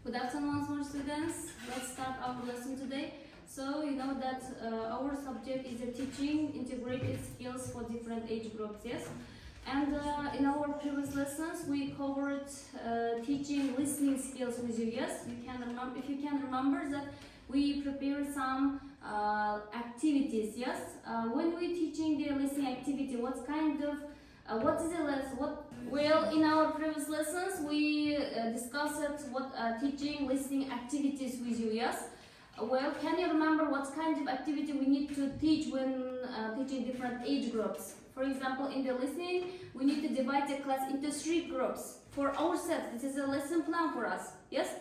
Good afternoon once more, students. Let's start our lesson today. So you know that our subject is the teaching integrated skills for different age groups, yes? And in our previous lessons we covered teaching listening skills with you, yes? You can remember, if you can remember that we prepared some activities, yes? When we're teaching the listening activity, what kind of what is the lesson? Well, in our previous lessons we discussed what teaching listening activities with you, yes? Well, can you remember what kind of activity we need to teach when teaching different age groups? For example, in the listening, we need to divide the class into 3 groups for ourselves. This is a lesson plan for us, yes?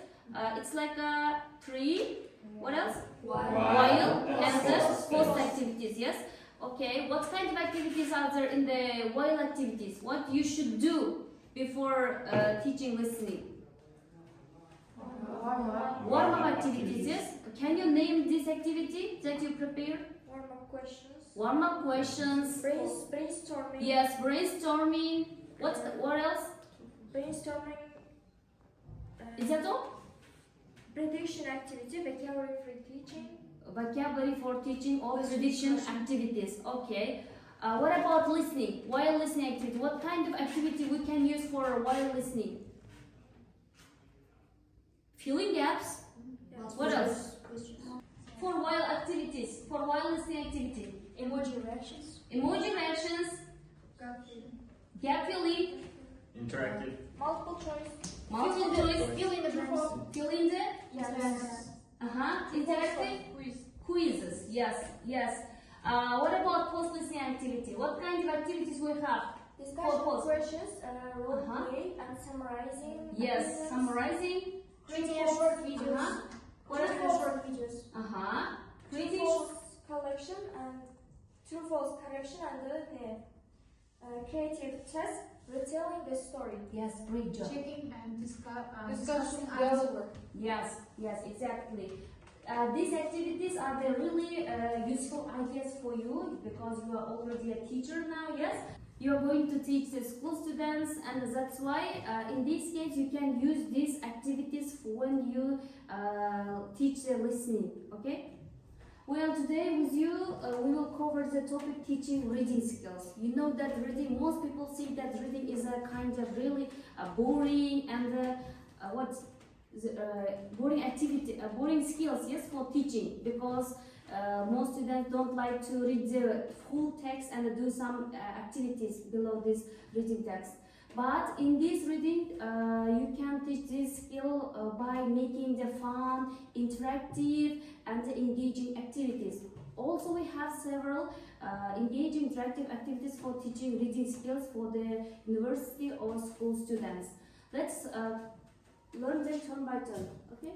It's like a 3, what else? While and the post activities, yes? Okay, what kind of activities are there in the while activities? What you should do before teaching listening? Warm-up activities, yes? Can you name this activity that you prepared? Warm-up questions. Warm-up questions. Brainstorming. Yes, brainstorming. What else? Brainstorming. Is that all? Prediction activity, vocabulary for teaching. Vocabulary for teaching or prediction activities. Okay. What about listening? While listening activity. What kind of activity we can use for while listening? Filling gaps. Yes. What else? For while activities. For while listening activity. Emoji reactions. Emoji reactions. Gap filling. Interactive. Multiple choice. Multiple choice. Fill in the blanks. Fill in the. Yes. Interactive. Quizzes. Yes. What about post listening activity? What kind of activities we have? Discussion Post. questions, role play, and summarizing. Yes, summarizing. Creating short videos. What else? Short videos. Creating. True-false collection and true-false correction and the creative test retelling the story. Yes, great job. Checking and Discussion answer. Yes, exactly. These activities are the really useful ideas for you because you are already a teacher now, yes? You are going to teach the school students, and that's why in this case you can use these activities for when you teach the listening, okay? Well, today with you we will cover the topic teaching reading skills. You know that reading, most people think that reading is a kind of really boring and boring activity, boring skills, yes, for teaching, because most students don't like to read the full text and do some activities below this reading text. But in this reading, you can teach this skill by making the fun, interactive, and engaging activities. Also, we have several engaging interactive activities for teaching reading skills for the university or school students. Let's learn them turn by turn, okay?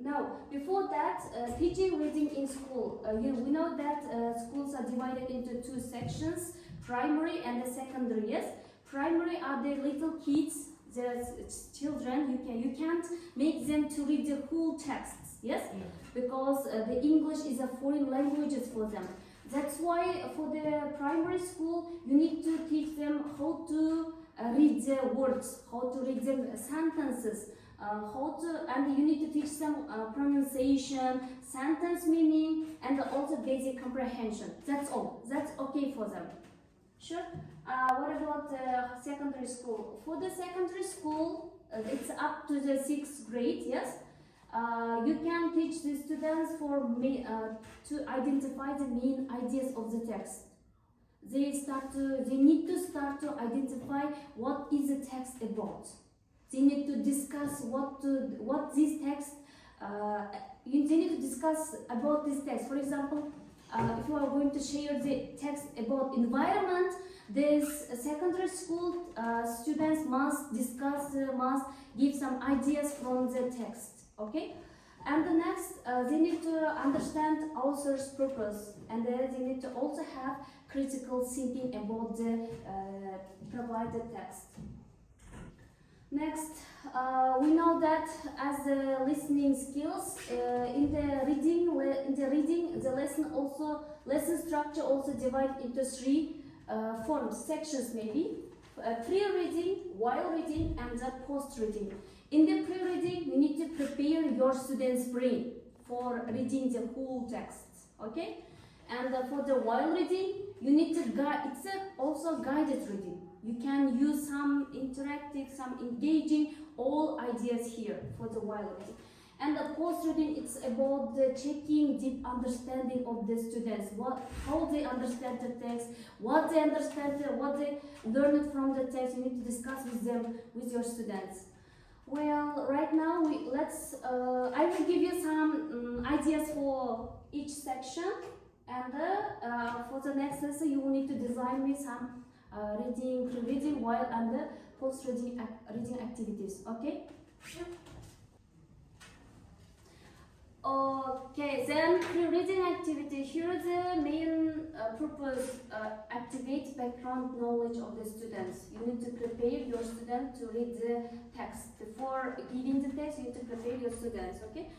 Now, before that, teaching reading in school. We know that schools are divided into 2 sections, primary and the secondary, yes? Primary are the little kids, the children. You can't make them to read the whole texts, yes? Because the English is a foreign language for them. That's why for the primary school, you need to teach them how to read the words, how to read the sentences, and you need to teach them pronunciation, sentence meaning, and also basic comprehension. That's all. That's okay for them. Sure. What about secondary school? For the secondary school, it's up to the 6th grade. Yes. You can teach the students to identify the main ideas of the text. They need to start to identify what is the text about. They need to discuss what this text. They need to discuss about this text. For example, if you are going to share the text about environment, this secondary school students must give some ideas from the text. Okay. And the next, they need to understand author's purpose, and they need to also have critical thinking about the provided text. Next, we know that as the listening skills in the reading, the lesson structure also divided into 3 forms, sections maybe. pre-reading, while reading, and the post-reading. In the pre-reading, you need to prepare your student's brain for reading the whole text, okay? And for the while reading, you need to guide. It's also guided reading. You can use some interactive, some engaging, all ideas here for the while reading. And the post-reading, it's about the checking deep understanding of the students, how they understand the text, what they understand, what they learned from the text. You need to discuss with them, with your students. Well, right now I will give you some ideas for each section, and for the next lesson you will need to design me some reading, pre-reading, while and the post-reading reading activities. Okay. Okay, then pre-reading activity. Here the main purpose, activate background knowledge of the students. You need to prepare your student to read the text. Before giving the text, you need to prepare your students, okay?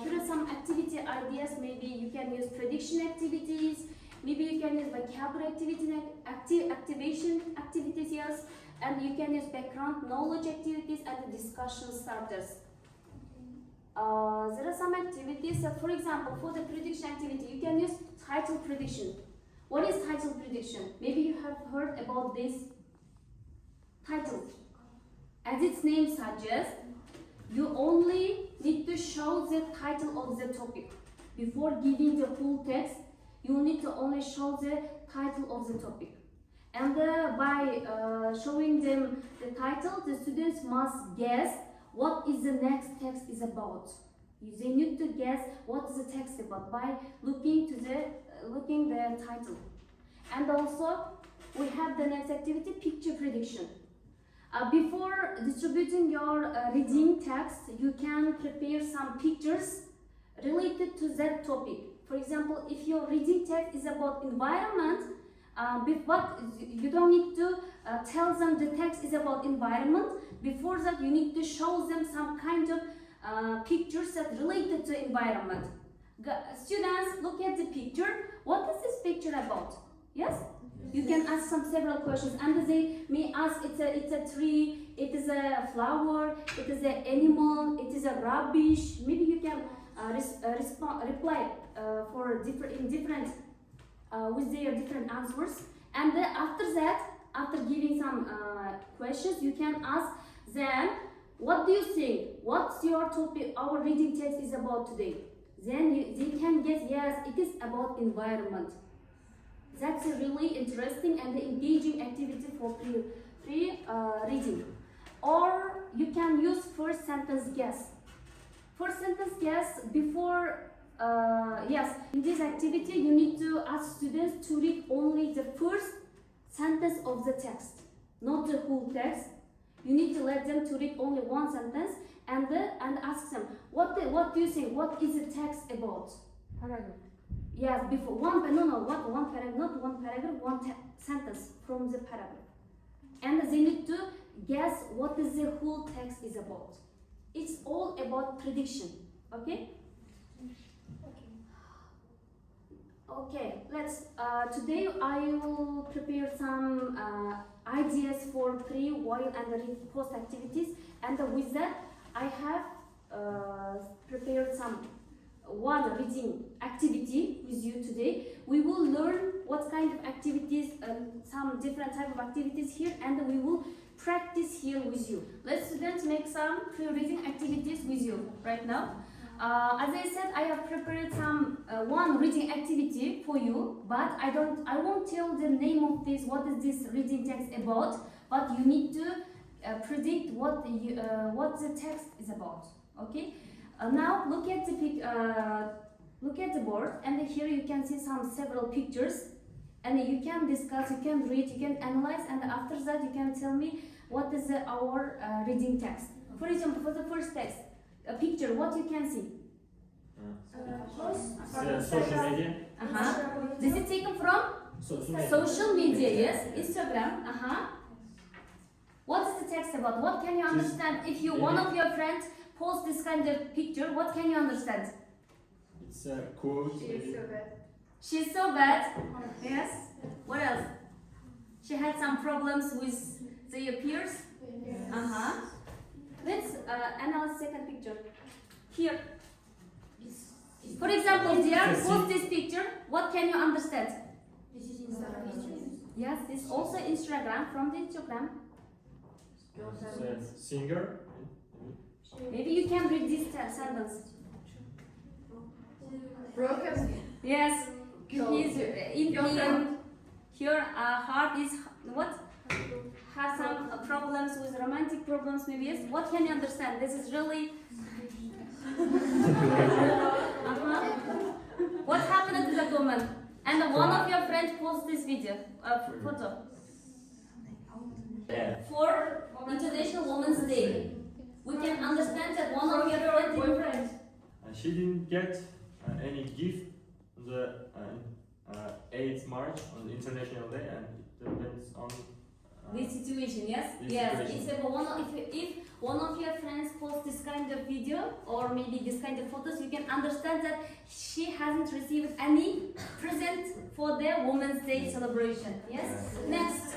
Here are some activity ideas. Maybe you can use prediction activities, maybe you can use vocabulary activation activities, yes, and you can use background knowledge activities and the discussion starters. There are some activities, for example, for the prediction activity, you can use title prediction. What is title prediction? Maybe you have heard about this title. As its name suggests, you only need to show the title of the topic. Before giving the full text, you need to only show the title of the topic. And by showing them the title, the students must guess what is the next text is about. They need to guess what is the text about by looking the title. And also, we have the next activity, picture prediction. Before distributing your reading text, you can prepare some pictures related to that topic. For example, if your reading text is about environment, you don't need to tell them the text is about environment. Before that, you need to show them some kind of pictures that related to environment. Students, look at the picture. What is this picture about? Yes? You can ask several questions, and they may ask, it's a tree, it is a flower, it is an animal, it is a rubbish. Maybe you can reply with their different answers. And after that, after giving some questions, you can ask them, what do you think? What's your topic? Our reading text is about today. Then they can guess, yes, it is about environment. That's a really interesting and engaging activity for pre-reading. Or you can use first sentence guess. First sentence guess before, yes, in this activity you need to ask students to read only the first sentence of the text, not the whole text. You need to let them to read only one sentence and ask them, what do you think? What is the text about? Paragraph. Yes, before one paragraph, not one paragraph, one sentence from the paragraph. And they need to guess what is the whole text is about. It's all about prediction, okay? Okay, let's, today I will prepare some ideas for pre, while and post activities, and with that I have prepared one reading activity with you today. We will learn what kind of activities, some different type of activities here, and we will practice here with you. Let's students make some pre-reading activities with you right now. As I said, I have prepared one reading activity for you, but I won't tell the name of this, what is this reading text about, but you need to predict what the text is about, okay? Now look at the board, and here you can see several pictures, and you can discuss, you can read, you can analyze, and after that you can tell me what is our reading text. For example, for the first text, a picture, what you can see? Social media. This is taken from social media, yes, Instagram. What is the text about? What can you understand if one of your friends post this kind of picture? What can you understand? It's a quote. She's so bad. She's so bad. Yes. What else? She has had some problems with their peers? Let's analyze second picture. Here. For example, dear, post this picture. What can you understand? This is Instagram. Yes, this is also Instagram, from the Instagram. It's a singer. Maybe you can read this sentence. Broken. Yes, he's in pain. Here, heart is what? Has some problems with romantic problems, maybe. Yes. What can you understand? This is really. What happened to that woman? And one of your friends post this video, photo. Yeah. For International Women's Day, we can understand that one of your boyfriends. She didn't get any gift on the 8th March on the International Day, and it depends on This situation, yes? This Yes. situation. It's about if one of your friends posts this kind of video or maybe this kind of photos, you can understand that she hasn't received any present for their Women's Day celebration. Yes? Yes. Next.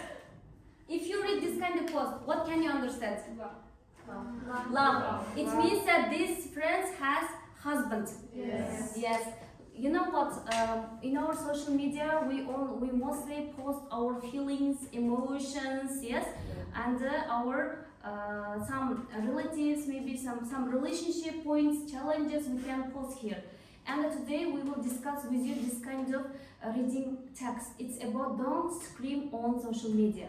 If you read this kind of post, what can you understand? Love. It means that this friend has husband. Yes. Yes. You know what? In our social media, we mostly post our feelings, emotions, yes, and our some relatives, maybe some relationship points, challenges we can post here. And today we will discuss with you this kind of reading text. It's about don't scream on social media.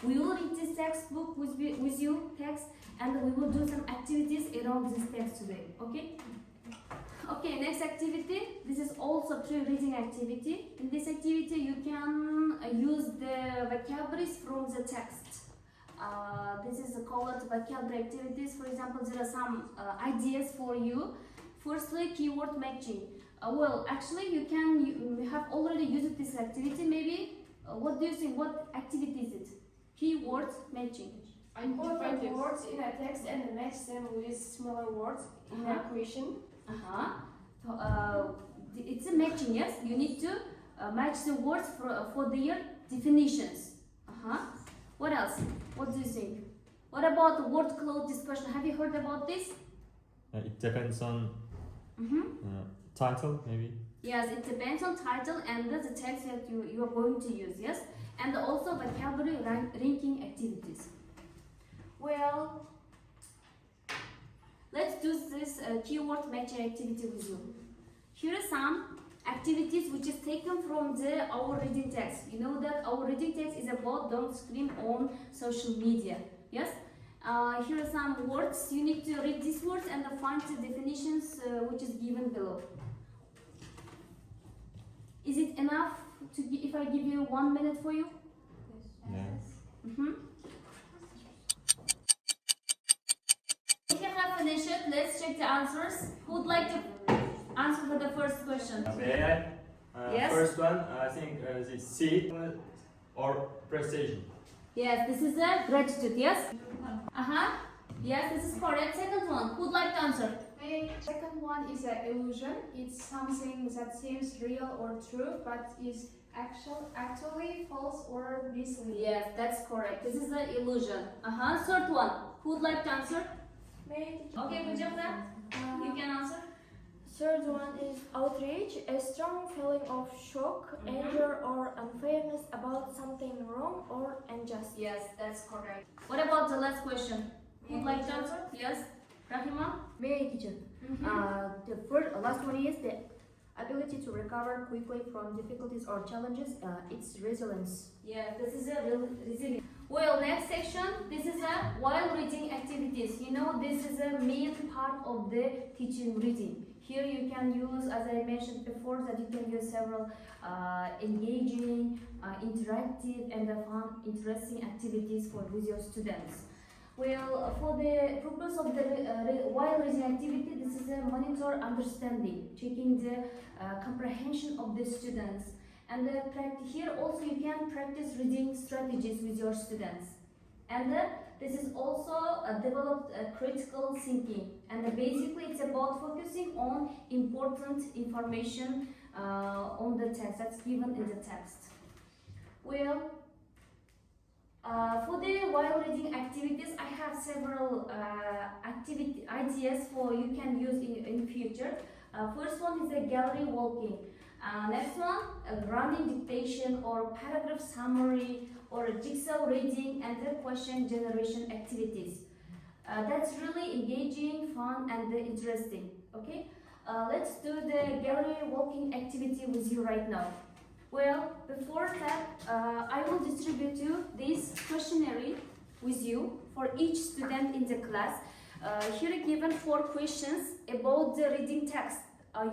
We will read this textbook with you, text, and we will do some activities around this text today. Okay? Okay, next activity. This is also pre-reading activity. In this activity, you can use the vocabularies from the text. This is called vocabulary activities. For example, there are some ideas for you. Firstly, keyword matching. Well, actually, you have already used this activity. Maybe. What do you think? What activity is it? Keyword matching. Important words in a text and match them with smaller words in a question. It's a matching, yes? You need to match the words for their definitions. What else? What do you think? What about the word cloud discussion? Have you heard about this? it depends on title, maybe. Yes, it depends on title and the text that you are going to use, yes? And also vocabulary ranking activities. Well, let's do this keyword matching activity with you. Here are some activities which is taken from our reading text. You know that our reading text is about don't scream on social media. Yes? Here are some words. You need to read these words and find the definitions which is given below. Is it enough if I give you 1 minute for you? Yeah. If you have finished it, let's check the answers. Who would like to answer for the first question? May I? Yes. First one, I think the C or prestige. Yes, this is a gratitude, yes? Yes, this is correct. Second one, who would like to answer? Second one is an illusion. It's something that seems real or true, but is actually false or misleading. Yes, that's correct. This is the illusion. Third one, who would like to answer? Okay, Pujamna, you can answer. Third one is outrage, a strong feeling of shock, anger, or unfairness about something wrong or unjust. Yes, that's correct. What about the last question? Who would like to answer? Yes, Rahima? May teacher. The last one is the ability to recover quickly from difficulties or challenges. It's resilience. Yeah, this is a real resilient. Well, next section, this is a while reading activities. You know, this is a main part of the teaching reading. Here you can use, as I mentioned before, that you can use several engaging, interactive, and fun, interesting activities with your students. Well, for the purpose of the while reading activity, this is a monitor understanding, checking the comprehension of the students. And here also you can practice reading strategies with your students. And this is also developed critical thinking. And basically it's about focusing on important information on the text that's given in the text. Well, For the while reading activities, I have several activity ideas for you can use in future. First one is a gallery walking. Next one, a running dictation or paragraph summary or a jigsaw reading and the question generation activities. That's really engaging, fun and interesting. Okay, let's do the gallery walking activity with you right now. Well, before that, I will distribute you this questionnaire with you for each student in the class. Here are given 4 questions about the reading text.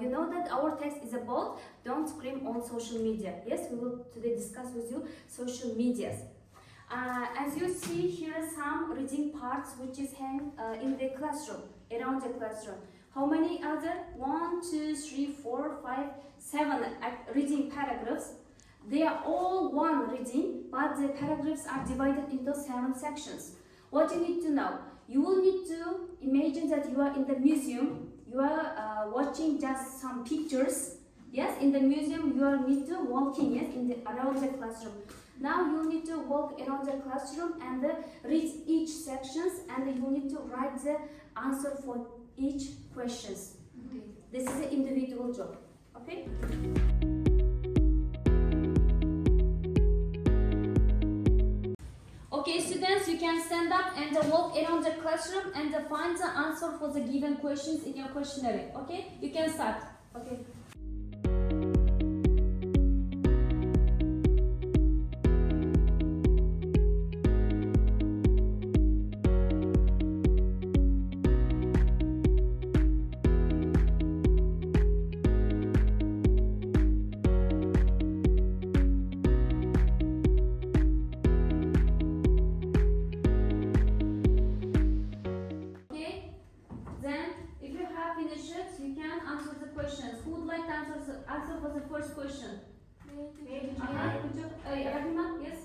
You know that our text is about don't scream on social media. Yes, we will today discuss with you social medias. As you see, here are some reading parts which is hang in the classroom, around the classroom. How many other? 1, 2, 3, 4, 5, 7 reading paragraphs. They are all one reading, but the paragraphs are divided into 7 sections. What you need to know? You will need to imagine that you are in the museum. You are watching just some pictures. Yes, in the museum you are need to walking around the classroom. Now you need to walk around the classroom and read each sections, and you need to write the answer for each questions. Okay. This is an individual job. Okay. Okay, students, you can stand up and walk around the classroom and find the answer for the given questions in your questionnaire. Okay, you can start. Okay. Answer for the first question. Rahima, yes?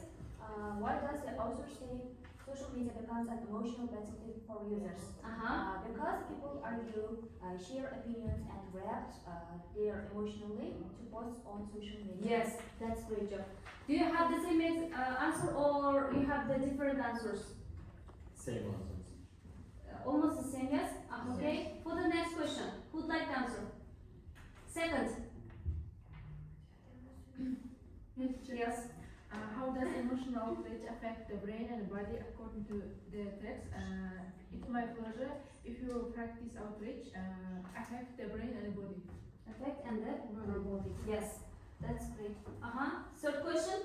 Why does the author say social media becomes an emotional battlefield for users? Because people argue, share opinions, and react there emotionally to posts on social media. Yes, that's great job. Do you have the same answer or you have the different answers? Same answers. Almost the same, yes? Okay. For the next question, who'd like to answer? Second. Yes. How does emotional outrage affect the brain and body according to the text? It's my pleasure if you practice outrage, affect the brain and body. Affect and the body. Yes, that's great. Third question.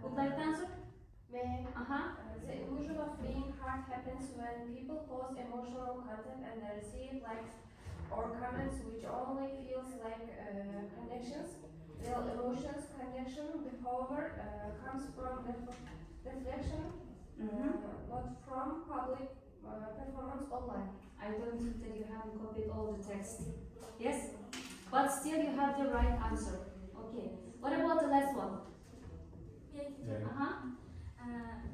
Would like to answer? May the illusion of being hurt happens when people post emotional content and they receive likes or comments which only feels like connections. Real emotions connection, however, comes from reflection, not from public performance online. I don't think that you haven't copied all the text. Yes? But still you have the right answer. Okay. What about the last one?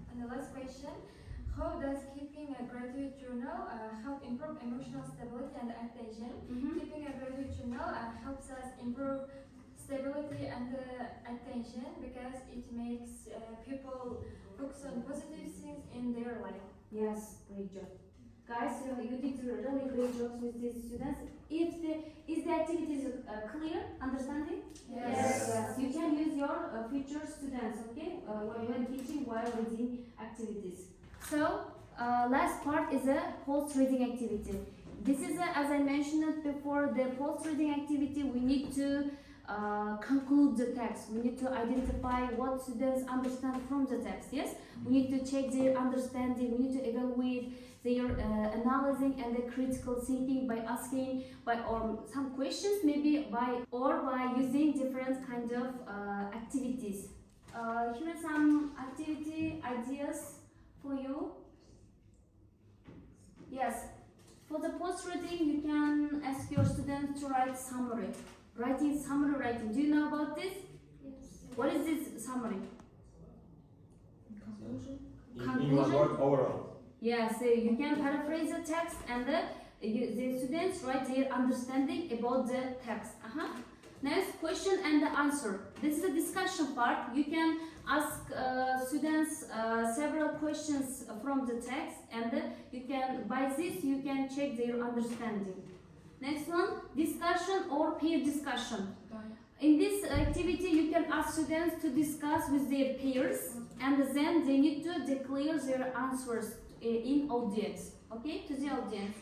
And the last question, how does keeping a graduate journal help improve emotional stability and attention? Keeping a graduate journal helps us improve stability and attention because it makes people focus on positive things in their life. Yes, great job. Guys, you did really great jobs with these students. Is the activities clear, understanding? Yes. You can use your future students, okay, when teaching while reading activities. So, last part is a post-reading activity. This is, as I mentioned before, the post-reading activity. We need to conclude the text. We need to identify what students understand from the text. Yes, we need to check their understanding. We need to evaluate their analyzing and the critical thinking by asking or some questions, maybe by using different kind of activities. Here are some activity ideas for you. Yes, for the post reading, you can ask your students to write summary. Summary writing. Do you know about this? Yes. What is this summary? Conclusion. In one word, overall. Yeah, so you can paraphrase the text and the students write their understanding about the text. Next, question and the answer. This is a discussion part. You can ask students several questions from the text, and you can, by this you can check their understanding. Next one, discussion or peer discussion. In this activity, you can ask students to discuss with their peers, and then they need to declare their answers in audience, okay, to the audience.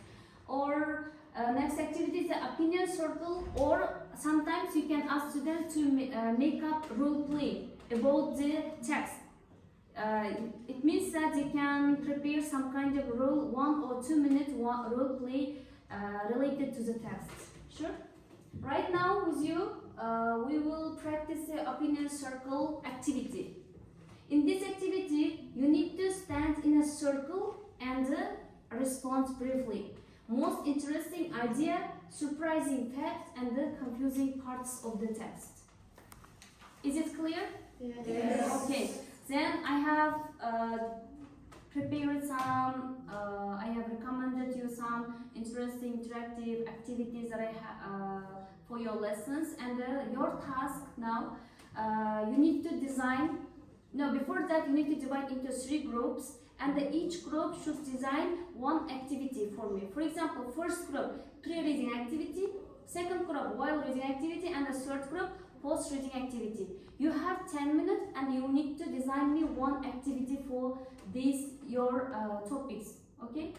Or next activity is the opinion circle, or sometimes you can ask students to make up role play about the text. It means that they can prepare some kind of role, 1 or 2 minute role play related to the text. Sure? Right now with you, we will practice the opinion circle activity. In this activity, you need to stand in a circle and respond briefly. Most interesting idea, surprising fact, and the confusing parts of the text. Is it clear? Yes. Okay. Then I have prepared some, I have recommended you some interesting interactive activities that I have for your lessons, and your task now, you need to design, no, before that you need to divide into 3 groups, and each group should design 1 activity for me. For example, first group, pre-reading activity, second group, while reading activity, and the third group, post-reading activity. You have 10 minutes and you need to design me 1 activity for these, your topics, okay?